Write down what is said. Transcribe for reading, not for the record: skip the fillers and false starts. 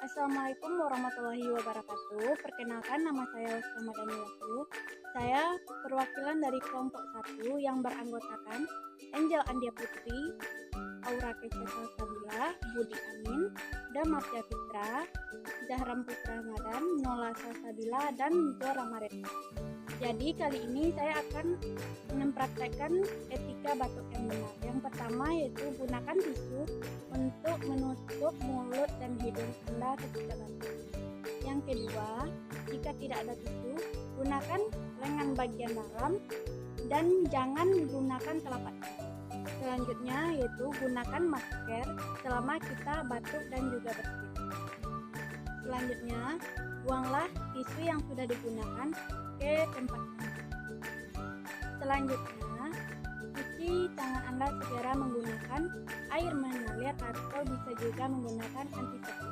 Assalamualaikum warahmatullahi wabarakatuh. Perkenalkan, nama saya Ramadhani Wahyu. Saya perwakilan dari kelompok 1 yang beranggotakan Angel Andia Putri, Aura Kecia Salsabila, Budi Amin, Damatia Fitra, Zahram Putra Ramadan, Nola Salsabila, dan Zora Maret. Jadi kali ini saya akan mempraktekkan etika batuk yang benar. Yang pertama yaitu gunakan tisu untuk menutup mulut dan hidung Anda ketika batuk. Yang kedua, jika tidak ada tisu, gunakan lengan bagian dalam dan jangan gunakan telapak tangan. Selanjutnya yaitu gunakan masker selama kita batuk dan juga bersin. Selanjutnya, buanglah tisu yang sudah digunakan ke tempat sampah. Selanjutnya, cuci tangan Anda segera menggunakan air mengalir atau bisa juga menggunakan antiseptik.